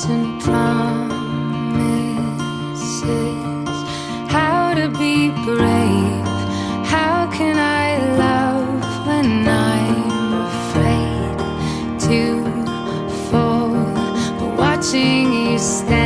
hopes and promises. How to be brave? How can I love when I'm afraid to fall? But watching you stand